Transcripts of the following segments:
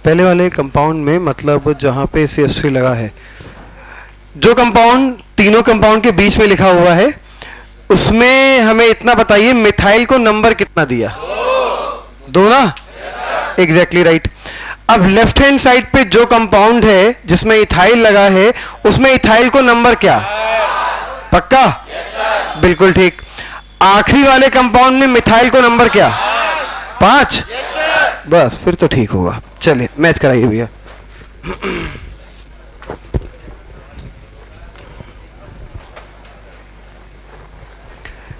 पहले वाले कंपाउंड में मतलब जहां पे CH3 लगा है, जो कंपाउंड तीनों कंपाउंड के बीच में लिखा हुआ है उसमें हमें इतना बताइए मिथाइल को नंबर कितना दिया? 2 ना? Exactly right. अब लेफ्ट हैंड साइड पे जो कंपाउंड है जिसमें इथाइल लगा है उसमें इथाइल को नंबर क्या? पक्का? बिल्कुल ठीक। आखिरी वाले कंपाउंड में मिथाइल को नंबर क्या? 5। बस फिर तो ठीक होगा। चलिए मैच कराइए भैया।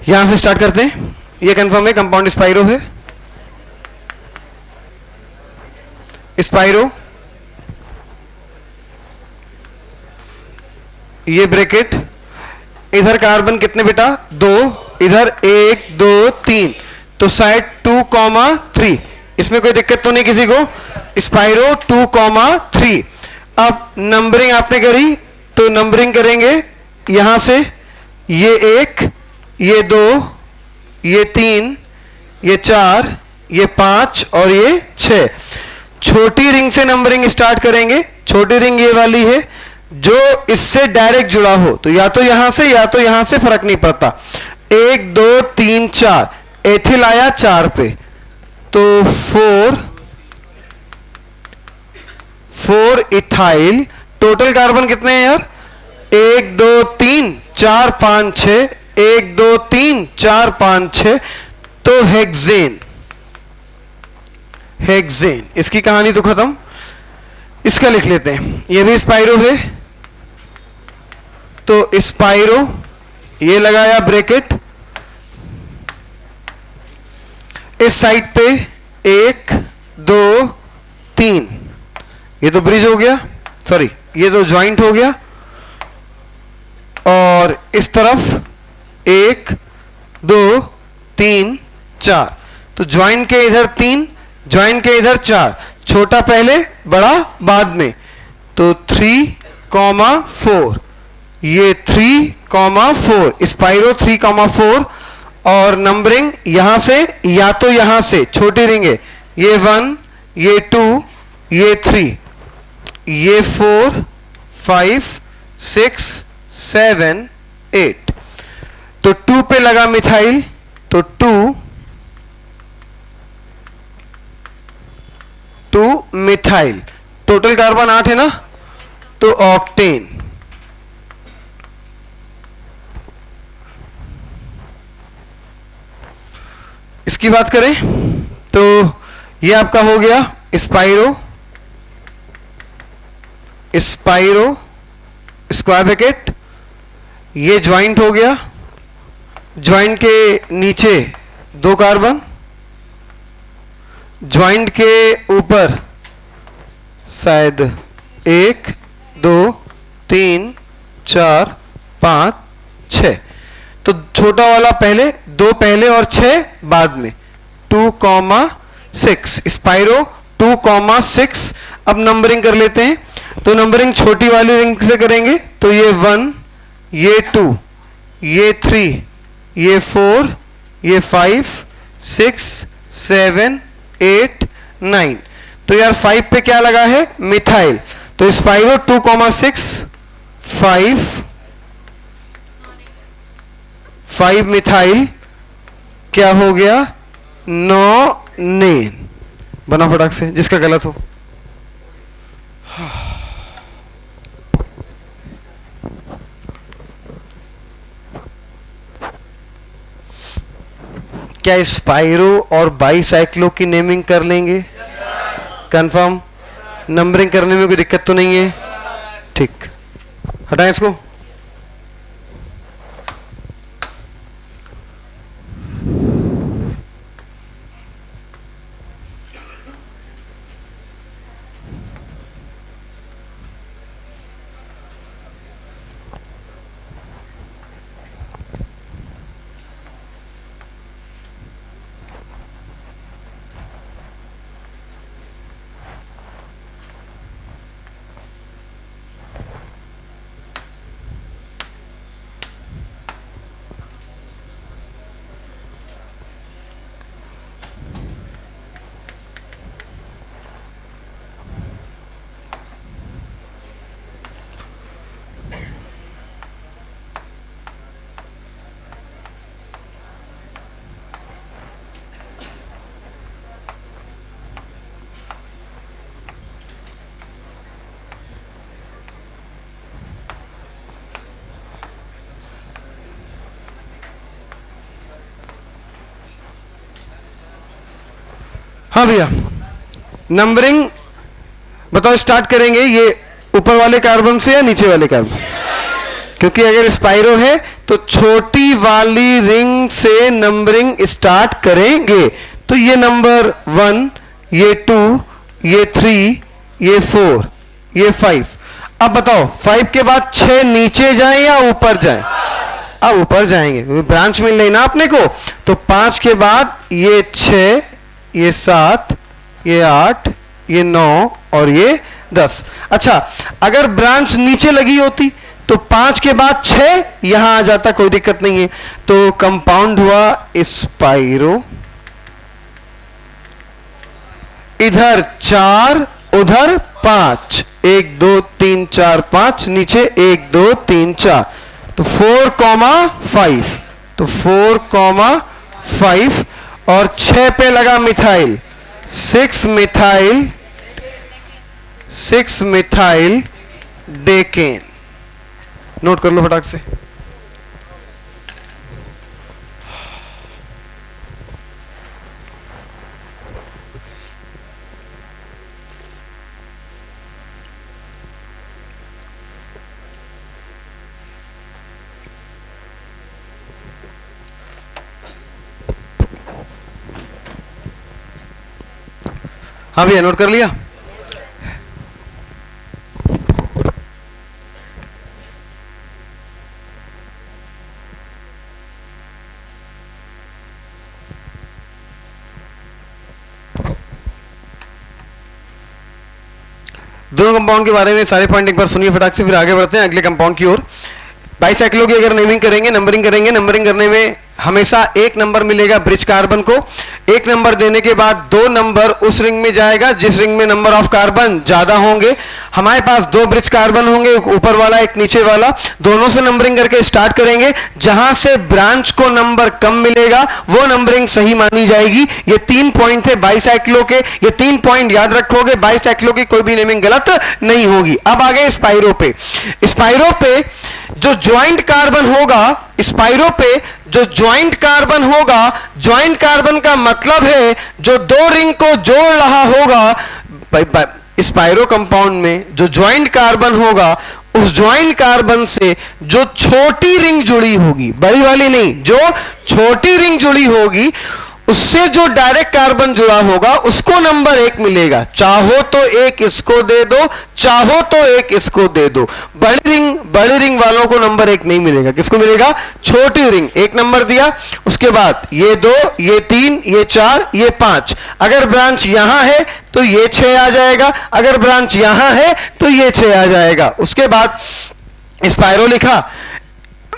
यहां से स्टार्ट करते हैं। ये कंफर्म है कंपाउंड स्पाइरो है। स्पाइरो, ये ब्रैकेट, इधर कार्बन कितने बेटा? 2, इधर 1 2 3, तो साइड 2,3। इसमें कोई दिक्कत तो नहीं किसी को? स्पाइरो 2,3। अब नंबरिंग आपने करी तो नंबरिंग करेंगे यहां से, ये 1, ये 2, ये 3, ये 4, ये 5 और ये 6। छोटी रिंग से नंबरिंग स्टार्ट करेंगे। छोटी रिंग ये वाली है जो इससे डायरेक्ट जुड़ा हो, तो या तो यहां से या तो यहां से, फर्क नहीं पड़ता। 1 2 3 4, एथिल आया 4 पे, तो 4 इथाइल। टोटल कार्बन कितने हैं यार? 1 2 3 4 5 6, 1 2 3 4 5 6, तो हेक्सेन। हेक्सेन, इसकी कहानी तो खत्म। इसका लिख लेते हैं, ये भी स्पाइरो है, तो स्पाइरो, ये लगाया ब्रैकेट, इस साइड पे 1 2 3, ये तो ब्रिज हो गया, सॉरी ये तो ज्वाइंट हो गया, और इस तरफ 1 2 3 4, तो ज्वाइंट के इधर 3, ज्वाइंट के इधर 4, छोटा पहले बड़ा बाद में, तो 3,4, ये 3,4, स्पाइरो 3,4। और नंबरिंग यहां से या तो यहां से, छोटी रिंग है, ये 1, ये 2, ये 3, ये 4 5 6 7 8, तो 2 पे लगा मिथाइल, तो 2 मिथाइल। टोटल कार्बन 8 है ना, तो ऑक्टेन। इसकी बात करें तो ये आपका हो गया स्पाइरो, स्पाइरो स्क्वायर ब्रैकेट, ये ज्वाइंट हो गया, ज्वाइंट के नीचे 2 कार्बन, ज्वाइंट के ऊपर शायद 1 2 3 4 5 6, तो छोटा वाला पहले, 2 पहले और 6 बाद में, 2,6, स्पाइरो 2,6। अब नंबरिंग कर लेते हैं, तो नंबरिंग छोटी वाली रिंग से करेंगे, तो ये 1, ये 2, ये 3, ये 4, ये 5 6 7 8 9, तो यार 5 पे क्या लगा है? मिथाइल, तो स्पाइरो 2,6 5 मिथाइल, क्या हो गया? 9 नेन। बना फटाक से, जिसका गलत हो। क्या स्पाइरो और बाईसाइक्लो की नेमिंग कर लेंगे? कंफर्म? नंबरिंग करने में कोई दिक्कत तो नहीं है? ठीक, हटाएं इसको। हाँ भैया, नंबरिंग बताओ, स्टार्ट करेंगे ये ऊपर वाले कार्बन से या नीचे वाले कार्बन? क्योंकि अगर स्पाइरो है तो छोटी वाली रिंग से नंबरिंग स्टार्ट करेंगे। तो ये नंबर 1, ये 2, ये 3, ये 4, ये 5। अब बताओ 5 के बाद 6 नीचे जाएं या ऊपर जाएं? अब ऊपर जाएंगे क्योंकि ब्रांच मिल रही ना अपने को। तो 5 के बाद ये 6, ये 7, ये 8, ये 9 और ये 10। अच्छा, अगर ब्रांच नीचे लगी होती तो 5 के बाद 6 यहां आ जाता, कोई दिक्कत नहीं है। तो कंपाउंड हुआ स्पाइरो, इधर 4 उधर 5, 1 2 3 4 5, नीचे 1 2 3 4, तो 4,5, तो 4,5 और 6 पे लगा मिथाइल, 6 मिथाइल डेकेन। नोट कर लो फटाक से। हाँ भैया, नोट कर लिया? दोनों कंपाउंड के बारे में सारे पॉइंट एक बार सुनिए फटाक से, फिर आगे बढ़ते हैं अगले कंपाउंड की ओर। बाइसाइक्लो की अगर नेमिंग करेंगे, नंबरिंग करेंगे, नंबरिंग करने में हमेशा एक नंबर मिलेगा ब्रिज कार्बन को। एक नंबर देने के बाद 2 नंबर उस रिंग में जाएगा जिस रिंग में नंबर ऑफ कार्बन ज्यादा होंगे। हमारे पास 2 ब्रिज कार्बन होंगे, एक ऊपर वाला एक नीचे वाला, दोनों से नंबरिंग करके स्टार्ट करेंगे। जहां से ब्रांच को नंबर कम मिलेगा वो नंबरिंग सही मानी जाएगी। ये 3 पॉइंट थे बाइसाइक्लो के, ये 3 पॉइंट याद रखोगे। बाइसाइक्लो की कोई भी नेमिंग गलत नहीं होगी। अब आ गए स्पाइरो पे। स्पाइरो पे जो ज्वाइंट कार्बन होगा, स्पाइरो पे जो ज्वाइंट कार्बन होगा, ज्वाइंट कार्बन का मतलब है जो 2 रिंग को जोड़ रहा होगा। स्पाइरो कंपाउंड में जो ज्वाइंट कार्बन होगा, उस ज्वाइंट कार्बन से जो छोटी रिंग जुड़ी होगी, बड़ी वाली नहीं, जो छोटी रिंग जुड़ी होगी, उससे जो डायरेक्ट कार्बन जुड़ा होगा उसको नंबर 1 मिलेगा। चाहो तो एक इसको दे दो, चाहो तो एक इसको दे दो। बड़ी रिंग वालों को नंबर 1 नहीं मिलेगा। किसको मिलेगा? छोटी रिंग 1 नंबर दिया, उसके बाद ये 2, ये 3, ये 4, ये 5। अगर ब्रांच यहां है तो ये 6 आ जाएगा, अगर ब्रांच यहां है तो ये 6 आ जाएगा। उसके बाद स्पाइरो लिखा।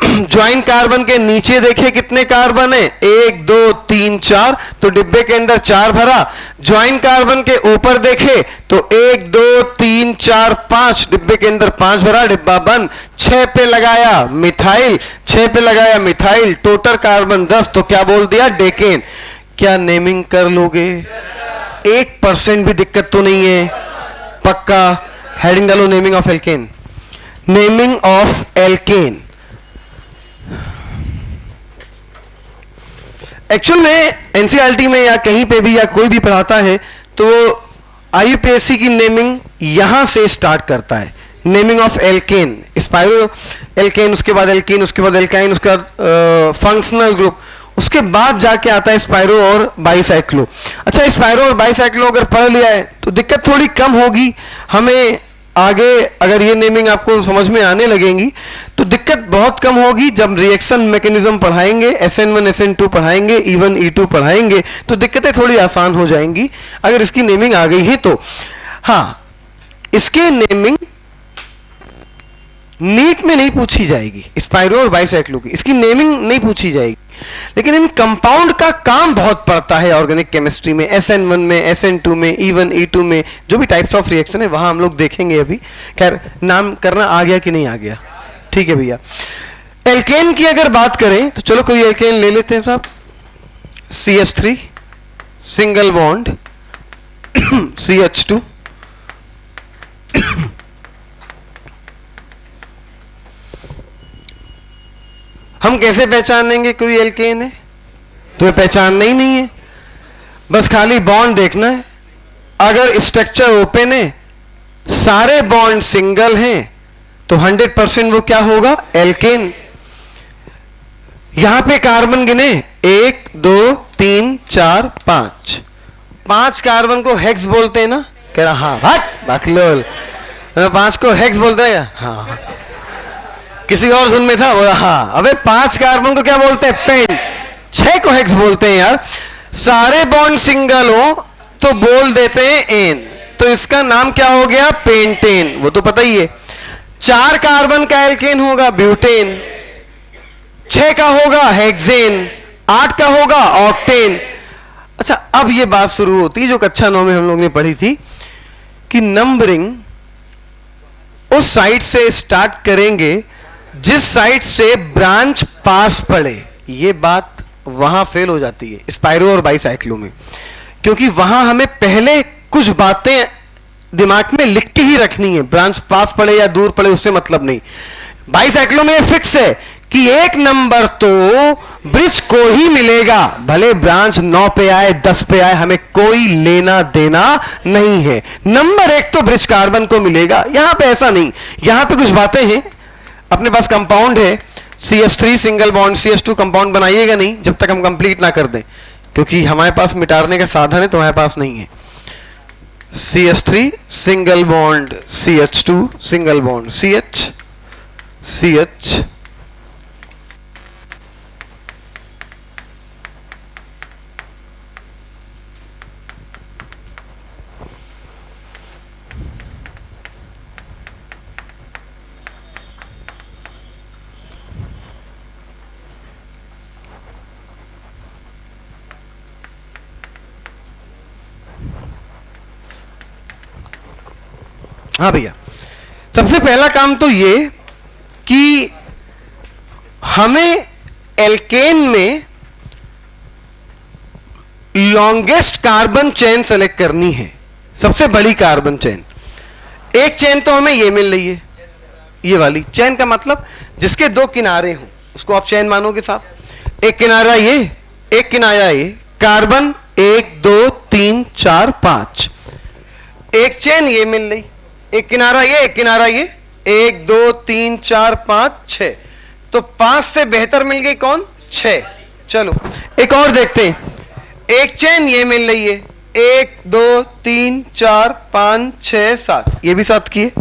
ज्वाइंट कार्बन के नीचे देखिए कितने कार्बन है, 1 2 3 4, तो डिब्बे के अंदर 4 भरा। ज्वाइंट कार्बन के ऊपर देखे तो 1 2 3 4 5, डिब्बे के अंदर 5 भरा, डिब्बा बंद। 6 पे लगाया मिथाइल, 6 पे लगाया मिथाइल, टोटल कार्बन 10, तो क्या बोल दिया? डेकेन। क्या नेमिंग कर लोगे? 1% भी दिक्कत तो नहीं है? पक्का? हेडिंग डालो, naming of alkene. Naming of alkene. Actual में एनसीईआरटी में या कहीं पे भी या कोई भी पढ़ाता है तो आईयूपीएससी की नेमिंग यहां से स्टार्ट करता है। Naming of alkane, spiro alkane, उसके बाद एल्कीन, उसके बाद एल्काइन, उसके बाद फंक्शनल ग्रुप, उसके बाद जाके आता है स्पाइरो और बाइसाइक्लो। अच्छा, स्पाइरो और बाइसाइक्लो अगर पढ़ लिया है तो दिक्कत थोड़ी कम होगी हमें आगे। अगर ये नेमिंग आपको समझ में आने लगेंगी तो दिक्कत बहुत कम होगी। जब रिएक्शन मैकेनिज्म पढ़ाएंगे, SN1 SN2 पढ़ाएंगे, E1 E2 पढ़ाएंगे, तो दिक्कतें थोड़ी आसान हो जाएंगी अगर इसकी नेमिंग आ गई है तो। हाँ, इसके नेमिंग नीट में नहीं पूछी जाएगी, स्पाइरो और बाइसाइक्लो की इसकी नेमिंग नहीं पूछी जाएगी, लेकिन इन कंपाउंड का काम बहुत पड़ता है ऑर्गेनिक केमिस्ट्री में। SN1 में, SN2 में, E1 E2 में जो भी टाइप्स ऑफ रिएक्शन है वहां हम लोग देखेंगे। अभी खैर नाम करना आ गया कि नहीं आ गया? ठीक है भैया। एल्केन की अगर बात करें तो चलो कोई एल्केन ले लेते हैं साहब। CH3 सिंगल बॉन्ड CH2, हम कैसे पहचानेंगे कोई एल्केन है? तुम्हें पहचानना ही नहीं है। बस खाली बॉन्ड देखना है। अगर स्ट्रक्चर ओपन है, सारे बॉन्ड सिंगल हैं, तो 100% वो क्या होगा? एल्केन। यहां पे कार्बन गिने 1 2 3 4 5, 5 कार्बन को हेक्स बोलते हैं ना? कह रहा हाँ भाग बकलोल, 5 को हेक्स बोलते हैं। हाँ, किसी और धुन में था बोला हाँ। अबे 5 कार्बन को क्या बोलते हैं? पेंट। 6 को हेक्स बोलते हैं यार। सारे बॉन्ड सिंगल हो तो बोल देते हैं एन, तो इसका नाम क्या हो गया? पेंटेन। वो तो पता ही है। 4 कार्बन का एल्केन होगा ब्यूटेन, 6 का होगा हेक्सेन, 8 का होगा ऑक्टेन। अच्छा, अब ये बात शुरू होती है जो कक्षा 9 में हम लोग ने पढ़ी थी कि नंबरिंग उस साइड से स्टार्ट करेंगे जिस साइड से ब्रांच पास पड़े। ये बात वहां फेल हो जाती है स्पाइरो और बाईसाइक्लो में, क्योंकि वहां हमें पहले कुछ बातें दिमाग में लिख के ही रखनी है। ब्रांच पास पड़े या दूर पड़े उससे मतलब नहीं। बाईसाइक्लो में फिक्स है कि एक नंबर तो ब्रिज को ही मिलेगा, भले ब्रांच 9 पे आए 10 पे आए, हमें कोई लेना देना नहीं है। नंबर 1 तो ब्रिज कार्बन को मिलेगा। यहां पे ऐसा नहीं, यहां पे कुछ बातें हैं। अपने पास कंपाउंड है CH3 single bond CH2 compound बनाइएगा नहीं जब तक हम कंप्लीट ना कर दें, क्योंकि हमारे पास मिटाने का साधन है, तुम्हारे पास नहीं है। CH3 single bond CH2 single bond CH CH हाँ भैया, सबसे पहला काम तो ये कि हमें एल्केन में लॉन्गेस्ट कार्बन चेन सेलेक्ट करनी है, सबसे बड़ी कार्बन चेन। एक चेन तो हमें ये मिल रही है, ये वाली चेन का मतलब जिसके 2 किनारे हों उसको आप चेन मानोगे साहब। एक किनारा ये, एक किनारा ये, कार्बन 1 2 3 4 5, एक चेन ये मिल रही, एक किनारा ये, एक किनारा ये, 1 2 3 4 5 6, तो 5 से बेहतर मिल गई कौन? 6। चलो एक और देखते हैं। एक चेन ये मिल रही है, 1 2 3 4 5 6 7, ये भी 7 की है।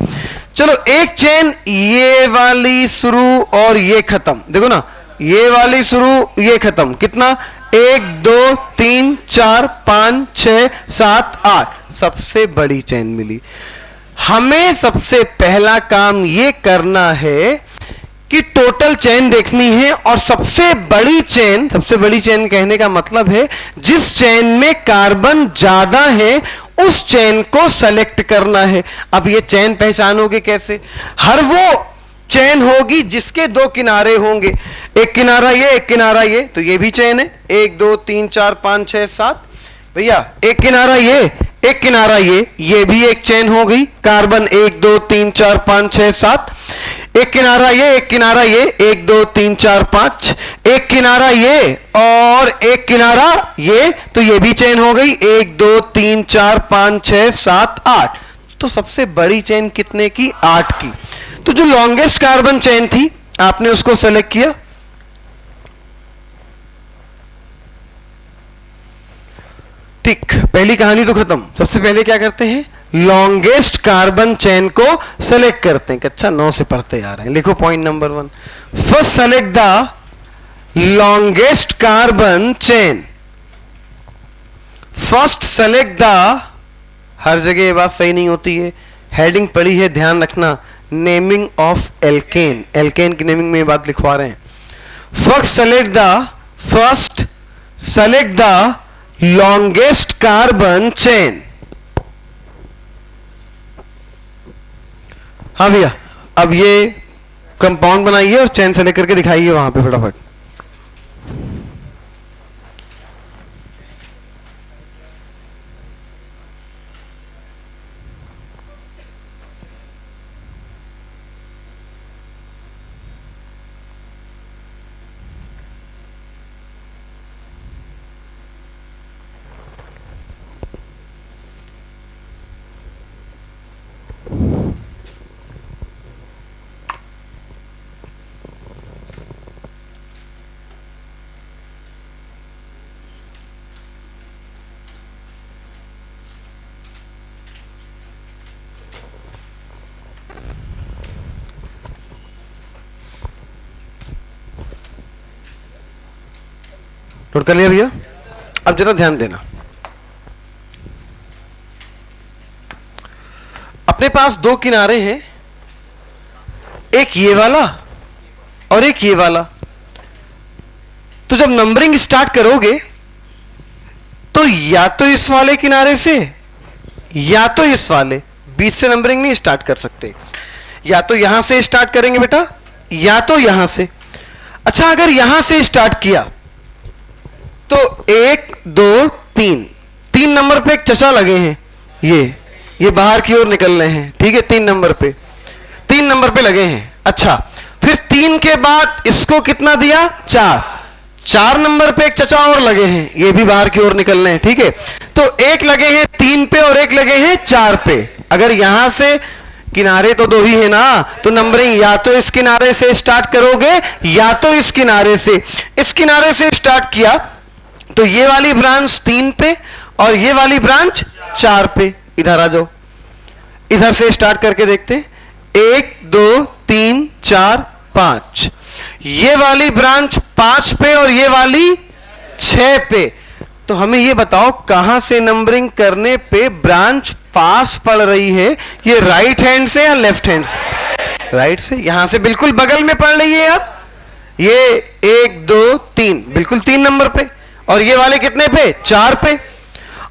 चलो एक चेन ये वाली शुरू और ये खत्म, देखो ना, ये वाली शुरू ये खत्म, कितना? 1 2 3 4 5 6 7 8, सबसे बड़ी चेन मिली। हमें सबसे पहला काम ये करना है कि टोटल चेन देखनी है, और सबसे बड़ी चेन कहने का मतलब है जिस चेन में कार्बन ज्यादा है उस चेन को सेलेक्ट करना है। अब ये चेन पहचानोगे कैसे? हर वो चेन होगी जिसके 2 किनारे होंगे, एक किनारा ये, एक किनारा ये, तो ये भी चेन है। 1 2 3 4 5 6 7, भैया एक किनारा ये, एक किनारा ये भी एक चेन हो गई। कार्बन 1 2 3 4 5 6 7, एक किनारा ये, एक किनारा ये, 1 2 3 4 5, एक किनारा ये और एक किनारा ये, तो ये भी चेन हो गई। 1 2 3 4 5 6 7 8, तो सबसे बड़ी चेन कितने की? 8 की। तो जो लॉन्गेस्ट कार्बन चेन थी आपने उसको सेलेक्ट किया। ठीक, पहली कहानी तो खत्म। सबसे पहले क्या करते हैं? लॉन्गेस्ट कार्बन चेन को सेलेक्ट करते हैं। अच्छा 9 से पढ़ते आ रहे हैं। लिखो point number 1, first select the longest carbon chain. First select the, हर जगह ये बात सही नहीं होती है, हेडिंग पड़ी है ध्यान रखना, नेमिंग ऑफ एल्केन, एल्केन की नेमिंग में ये बात लिखवा रहे हैं। First select the longest carbon chain. हाँ भैया, अब ये कंपाउंड बनाइए और चेन सेलेक्ट करके दिखाइए वहां पे फटाफट। नोट कर लिया भैया? अब जरा ध्यान देना, अपने पास दो किनारे हैं, एक ये वाला और एक ये वाला। तो जब नंबरिंग स्टार्ट करोगे तो या तो इस वाले किनारे से या तो इस वाले, बीच से नंबरिंग नहीं स्टार्ट कर सकते। या तो यहां से स्टार्ट करेंगे बेटा या तो यहां से। अच्छा, अगर यहां से स्टार्ट किया तो 1 2 3, 3 नंबर पे एक चचा लगे हैं, ये बाहर की ओर निकल रहे हैं, ठीक है, 3 नंबर पे, 3 नंबर पे लगे हैं। अच्छा, फिर 3 के बाद इसको कितना दिया? 4, 4 नंबर पे एक चचा और लगे हैं, ये भी बाहर की ओर निकल रहे हैं, ठीक है। तो एक लगे हैं 3 पे और एक लगे हैं 4 पे। अगर यहां से, किनारे तो 2 ही है ना, तो नंबरिंग या तो इस किनारे से स्टार्ट करोगे या तो इस किनारे से। इस किनारे से स्टार्ट किया तो ये वाली ब्रांच 3 पे और ये वाली ब्रांच 4 पे। इधर आ जाओ, इधर से स्टार्ट करके देखते, 1 2 3 4 5, ये वाली ब्रांच 5 पे और ये वाली 6 पे। तो हमें ये बताओ कहां से नंबरिंग करने पे ब्रांच पास पड़ रही है? ये राइट हैंड से या लेफ्ट हैंड से? राइट से। यहां से बिल्कुल बगल में पड़ रही है यार, ये 1 2 3 बिल्कुल 3 नंबर पे, और ये वाले कितने पे? 4 पे।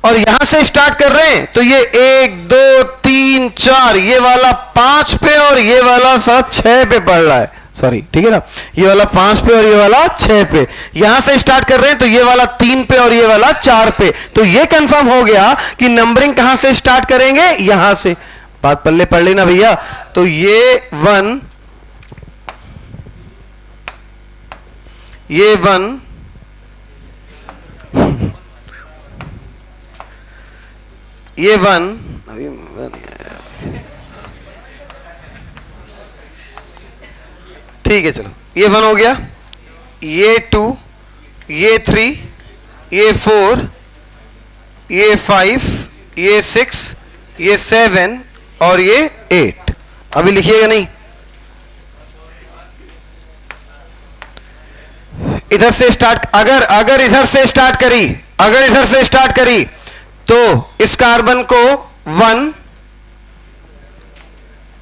और यहां से स्टार्ट कर रहे हैं तो ये 1 2 3 4, ये वाला 5 पे और ये वाला 6 पे पड़ रहा है, सॉरी, ठीक है ना, ये वाला 5 पे और ये वाला 6 पे। यहां से स्टार्ट कर रहे हैं तो ये वाला 3 पे और ये वाला 4 पे। तो ये कंफर्म हो गया कि नंबरिंग कहां से स्टार्ट करेंगे? यहां से। बात पल्ले पड़ ली ना भैया? तो ये 1, ये 1, ये 1, ठीक है, चलो ये 1 हो गया, ये 2, ये 3, ये 4, ये 5, ये 6, ये 7 और ये 8। अभी लिखिएगा नहीं, इधर से स्टार्ट, अगर इधर से स्टार्ट करी, अगर इधर से स्टार्ट करी तो इस कार्बन को 1,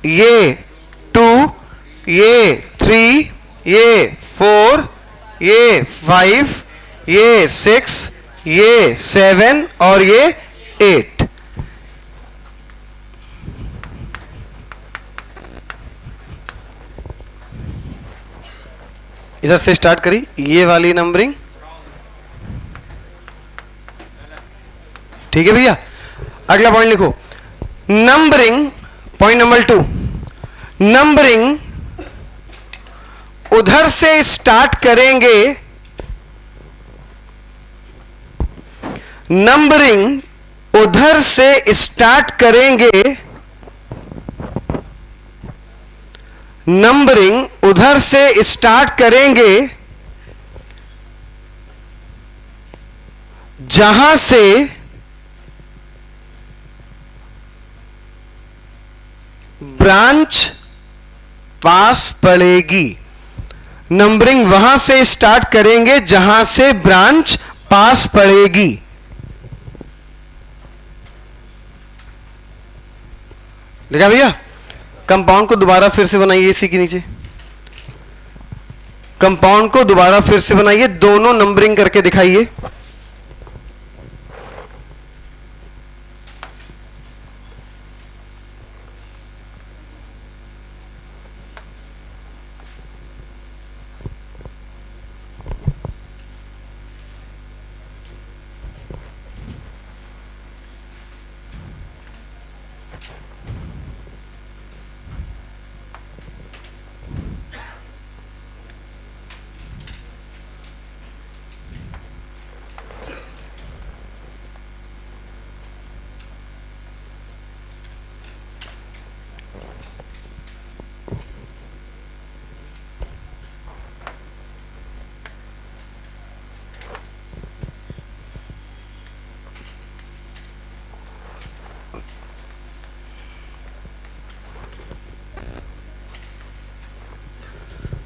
ये 2, ये 3, ये 4, ये 5, ये 6, ये 7 और ये 8। इधर से स्टार्ट करी, ये वाली नंबरिंग, ठीक है भैया। अगला पॉइंट लिखो, नंबरिंग, पॉइंट नंबर 2, नंबरिंग उधर से स्टार्ट करेंगे, नंबरिंग उधर से स्टार्ट करेंगे, नंबरिंग उधर से स्टार्ट करेंगे जहां से ब्रांच पास पड़ेगी। नंबरिंग वहां से स्टार्ट करेंगे जहां से ब्रांच पास पड़ेगी। लिखा भैया? कंपाउंड को दोबारा फिर से बनाइए, इसी के नीचे कंपाउंड को दोबारा फिर से बनाइए, दोनों नंबरिंग करके दिखाइए।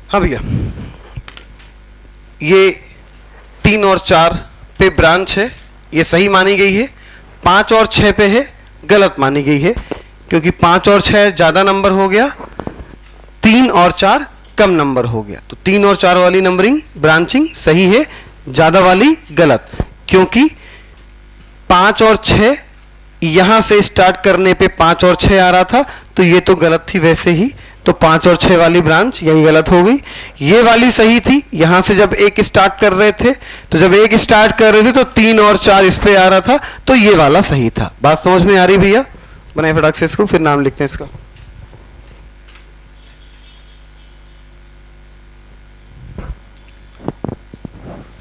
हाँ भैया, ये 3 और 4 पे ब्रांच है, ये सही मानी गई है। 5 और 6 पे है, गलत मानी गई है, क्योंकि 5 और 6 ज्यादा नंबर हो गया, 3 और 4 कम नंबर हो गया। तो 3 और 4 वाली नंबरिंग ब्रांचिंग सही है, ज्यादा वाली गलत, क्योंकि 5 और 6 यहां से स्टार्ट करने पे 5 और 6 आ रहा था, तो ये तो गलत थी वैसे ही, तो 5 और 6 वाली ब्रांच यही गलत हो गई। ये वाली सही थी, यहां से जब एक स्टार्ट कर रहे थे, तो जब एक स्टार्ट कर रहे थे तो 3 और 4 इस पे आ रहा था, तो ये वाला सही था। बात समझ में आ रही भैया? बनाए फटाक से इसको, फिर नाम लिखते हैं इसका।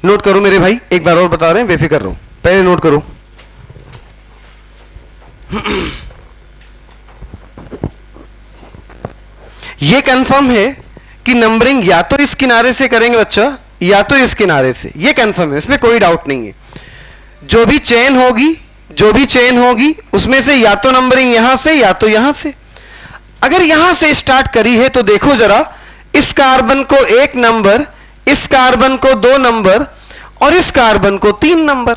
नोट करो मेरे भाई, एक बार और बता रहे हैं, बेफिक्र रहो, पहले नोट करो। ये कंफर्म है कि नंबरिंग या तो इस किनारे से करेंगे बच्चा, या तो इस किनारे से, ये कंफर्म है, इसमें कोई डाउट नहीं है। जो भी चेन होगी उसमें से या तो नंबरिंग यहां से या तो यहां से। अगर यहां से स्टार्ट करी है तो देखो जरा, इस कार्बन को 1 नंबर, इस कार्बन को 2 नंबर और इस कार्बन को 3 नंबर,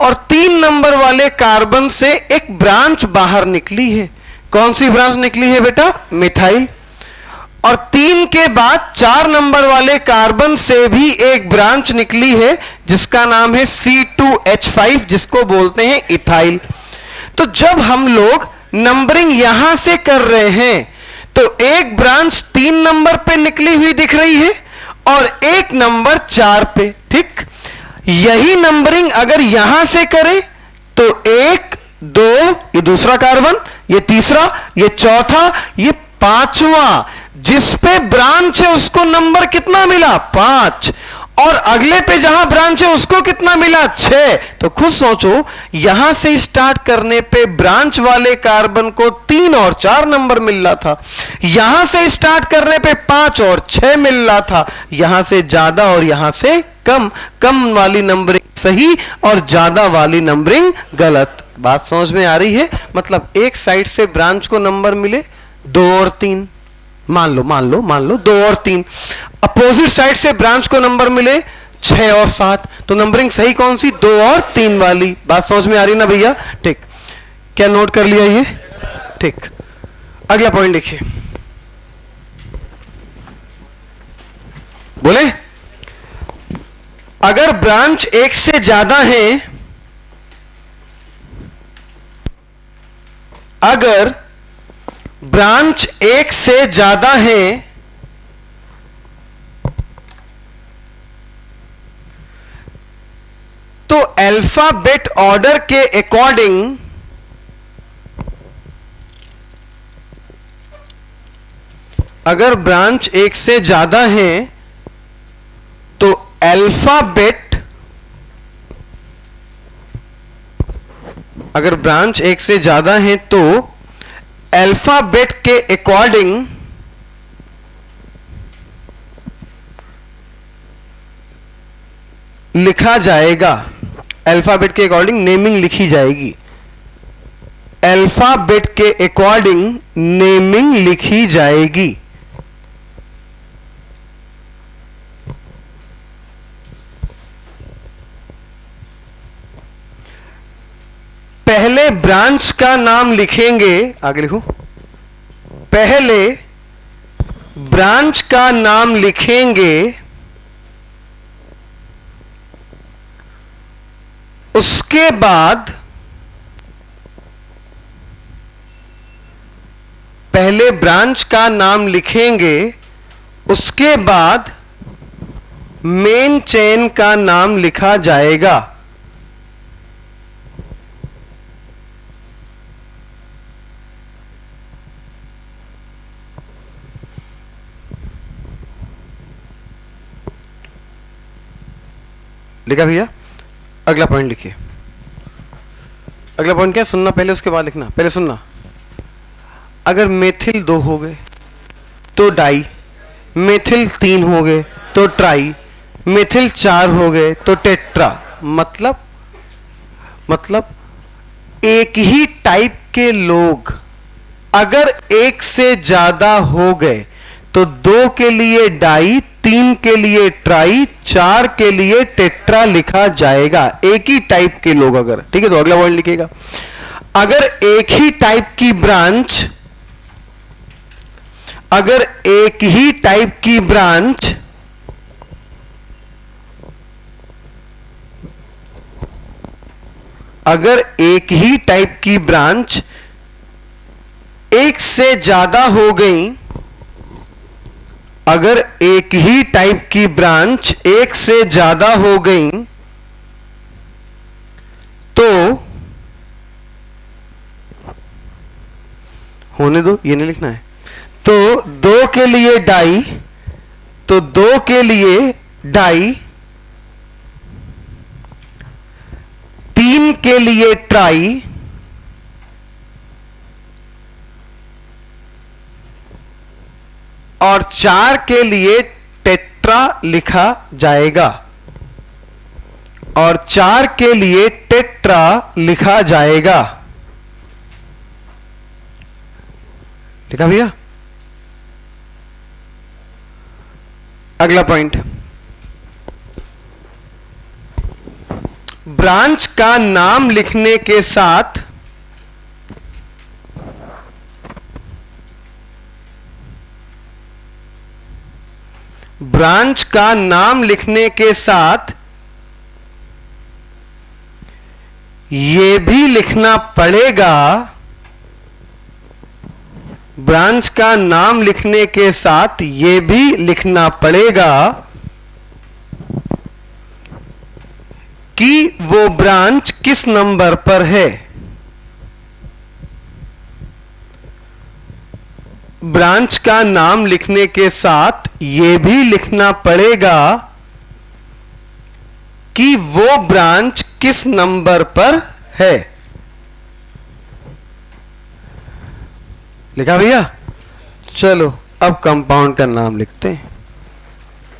और 3 नंबर वाले कार्बन से एक ब्रांच बाहर निकली है। कौन सी ब्रांच निकली है बेटा? मिथाइल। और 3 के बाद 4 नंबर वाले कार्बन से भी एक ब्रांच निकली है जिसका नाम है C2H5, जिसको बोलते हैं इथाइल। तो जब हम लोग नंबरिंग यहां से कर रहे हैं तो एक ब्रांच 3 नंबर पे निकली हुई दिख रही है और एक नंबर 4 पे, ठीक। यही नंबरिंग अगर यहां से करें तो 1, 2, ये दूसरा कार्बन, ये तीसरा, ये चौथा, ये 5वां, जिस पे ब्रांच है उसको नंबर कितना मिला? 5, और अगले पे जहां ब्रांच है उसको कितना मिला? 6। तो खुद सोचो, यहां से स्टार्ट करने पे ब्रांच वाले कार्बन को 3 और 4 नंबर मिल रहा था, यहां से स्टार्ट करने पे 5 और 6 मिल रहा था, यहां से ज्यादा और यहां से कम, कम वाली नंबरिंग सही और ज्यादा वाली नंबरिंग गलत। बात समझ में आ रही है? मतलब एक साइड से ब्रांच को नंबर मिले 2 और 3, मान लो 2 और 3, अपोजिट साइड से ब्रांच को नंबर मिले 6 और 7, तो नंबरिंग सही कौन सी? 2 और 3 वाली। बात समझ में आ रही ना भैया? ठीक, क्या नोट कर लिया ये? ठीक, अगला पॉइंट देखिए, बोले अगर ब्रांच एक से ज्यादा है, अगर ब्रांच एक से ज्यादा है तो अल्फाबेट ऑर्डर के अकॉर्डिंग अगर ब्रांच एक से ज्यादा है तो अल्फाबेट, अगर ब्रांच एक से ज्यादा है तो अल्फाबेट के अकॉर्डिंग लिखा जाएगा, अल्फाबेट के अकॉर्डिंग नेमिंग लिखी जाएगी, अल्फाबेट के अकॉर्डिंग नेमिंग लिखी जाएगी। पहले ब्रांच का नाम लिखेंगे, आगे लिखो, पहले ब्रांच का नाम लिखेंगे, उसके बाद पहले ब्रांच का नाम लिखेंगे, उसके बाद मेन चेन का नाम लिखा जाएगा। लिखा भैया? अगला पॉइंट लिखिए। अगला पॉइंट क्या है? सुनना पहले, उसके बाद लिखना। पहले सुनना, अगर मेथिल 2 हो गए तो डाई, मेथिल 3 हो गए तो ट्राई, मेथिल 4 हो गए तो टेट्रा। मतलब एक ही टाइप के लोग अगर एक से ज्यादा हो गए तो 2 के लिए डाई, 3 के लिए ट्राई, 4 के लिए टेट्रा लिखा जाएगा। एक ही टाइप के लोग अगर, ठीक है, तो अगला वर्ड लिखेगा। अगर एक ही टाइप की ब्रांच, अगर एक ही टाइप की ब्रांच अगर एक ही टाइप की ब्रांच एक से ज्यादा हो गई, अगर एक ही टाइप की ब्रांच एक से ज्यादा हो गई, तो होने दो, ये नहीं लिखना है। तो 2 के लिए डाई, तो 2 के लिए डाई, 3 के लिए ट्राई, और 4 के लिए टेट्रा लिखा जाएगा, और 4 के लिए टेट्रा लिखा जाएगा। लिखा भैया? अगला पॉइंट, ब्रांच का नाम लिखने के साथ ब्रांच का नाम लिखने के साथ यह भी लिखना पड़ेगा, ब्रांच का नाम लिखने के साथ यह भी लिखना पड़ेगा कि वो ब्रांच किस नंबर पर है। ब्रांच का नाम लिखने के साथ यह भी लिखना पड़ेगा कि वो ब्रांच किस नंबर पर है। लिखा भैया? चलो अब कंपाउंड का नाम लिखते हैं।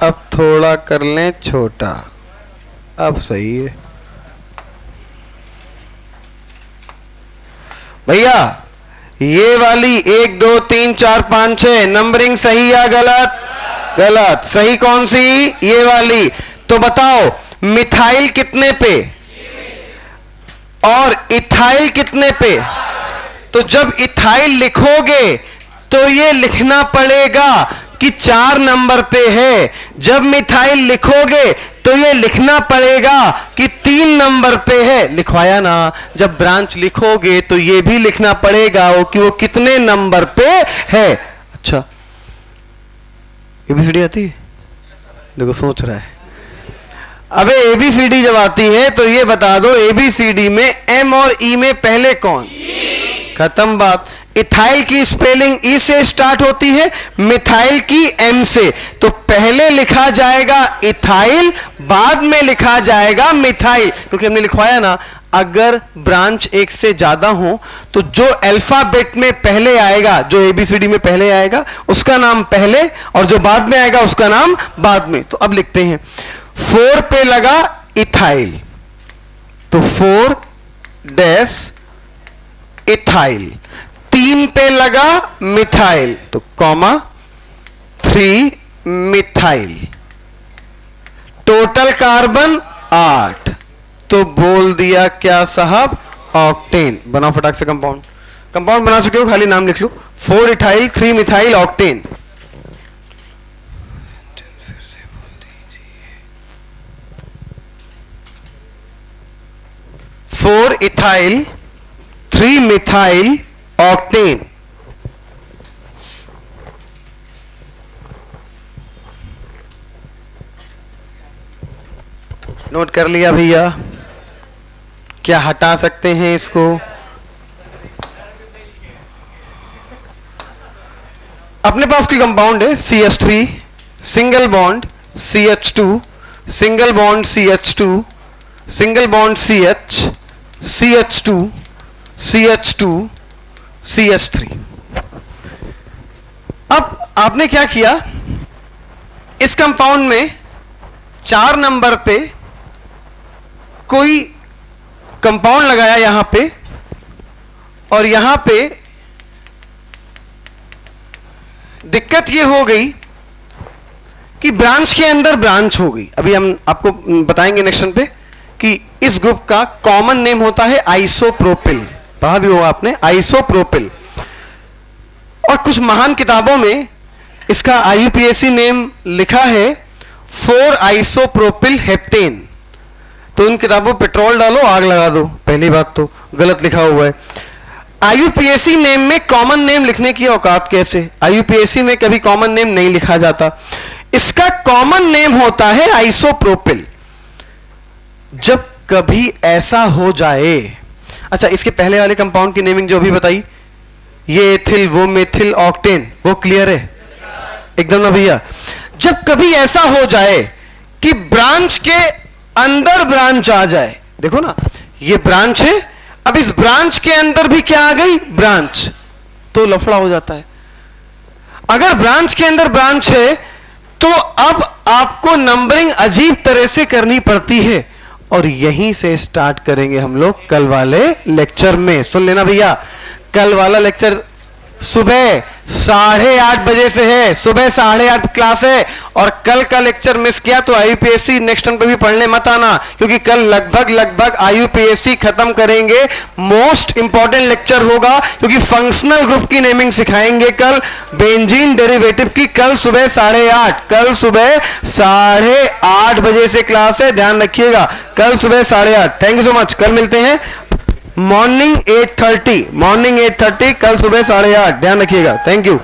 अब थोड़ा कर लें छोटा, अब सही है भैया। ये वाली 1 2 3 4 5 6 नंबरिंग सही या गलत? गलत। सही कौन सी? ये वाली। तो बताओ मिथाइल कितने पे और इथाइल कितने पे? तो जब इथाइल लिखोगे तो ये लिखना पड़ेगा कि 4 नंबर पे है। जब मिथाइल लिखोगे तो ये लिखना पड़ेगा कि 3 नंबर पे है। लिखवाया ना? जब ब्रांच लिखोगे तो ये भी लिखना पड़ेगा कि वो कितने नंबर पे है। अच्छा, एबीसीडी आती है? देखो सोच रहा है। अबे एबीसीडी जब आती है तो ये बता दो एबीसीडी में एम और ई में पहले कौन? खत्म बात। इथाइल की स्पेलिंग ई से स्टार्ट होती है, मिथाइल की एम से। तो पहले लिखा जाएगा इथाइल, बाद में लिखा जाएगा मिथाइल, क्योंकि हमने लिखवाया ना अगर ब्रांच एक से ज्यादा हो तो जो अल्फाबेट में पहले आएगा, जो एबीसीडी में पहले आएगा उसका नाम पहले और जो बाद में आएगा उसका नाम बाद में। तो अब लिखते हैं 4 पे लगा इथाइल, तो 4 डैश इथाइल। 3 पे लगा मिथाइल, तो कॉमा 3 मिथाइल। टोटल कार्बन 8, तो बोल दिया क्या साहब? ऑक्टेन। बनाओ फटाक से कंपाउंड। कंपाउंड बना चुके हो, खाली नाम लिख लो। 4 ethyl 3 methyl octane. Four ethyl 3 methyl octane. Note कर लिया भैया? क्या हटा सकते हैं इसको? अपने पास कोई कंपाउंड है CH3 single bond CH2 single bond CH2 single bond CH CH2 CH2 CH3। अब आपने क्या किया, इस कंपाउंड में 4 नंबर पे कोई कंपाउंड लगाया यहां पे, और यहां पे दिक्कत यह हो गई कि ब्रांच के अंदर ब्रांच हो गई। अभी हम आपको बताएंगे नेक्स्ट पे कि इस ग्रुप का कॉमन नेम होता है आइसोप्रोपिल। पढ़ा भी होगा आपने, आइसोप्रोपिल। और कुछ महान किताबों में इसका IUPAC नेम लिखा है 4 आइसोप्रोपिल हेप्टेन। तो इन किताबों पेट्रोल डालो आग लगा दो, पहली बात तो गलत लिखा हुआ है। IUPAC नेम में कॉमन नेम लिखने की औकात कैसे? IUPAC में कभी कॉमन नेम नहीं लिखा जाता। इसका कॉमन नेम होता है आइसोप्रोपिल। जब कभी ऐसा हो जाए, अच्छा इसके पहले वाले कंपाउंड की नेमिंग जो अभी बताई, ये एथिल वो मेथिल ऑक्टेन, वो क्लियर है एकदम ना भैया? जब कभी ऐसा हो जाए कि ब्रांच के अंदर ब्रांच आ जाए, देखो ना ये ब्रांच है, अब इस ब्रांच के अंदर भी क्या आ गई? ब्रांच, तो लफड़ा हो जाता है। अगर ब्रांच के अंदर ब्रांच है तो अब आपको नंबरिंग अजीब तरह से करनी पड़ती है, और यहीं से स्टार्ट करेंगे हम लोग कल वाले लेक्चर में। सुन लेना भैया, कल वाला लेक्चर सुबह 8:30 बजे से है, सुबह 8:30 क्लास है। और कल का लेक्चर मिस किया तो IUPAC नेक्स्ट टर्म पे भी पढ़ने मत आना, क्योंकि कल लगभग IUPAC खत्म करेंगे। मोस्ट इंपॉर्टेंट लेक्चर होगा, क्योंकि फंक्शनल ग्रुप की नेमिंग सिखाएंगे कल, बेंजीन डेरिवेटिव की, कल सुबह 8:30। कल सुबह 8:30 बजे से क्लास है, ध्यान रखिएगा, कल सुबह 8:30। Thank you so much. कल मिलते हैं मॉर्निंग 8:30, कल सुबह 8:30, ध्यान रखिएगा। Thank you.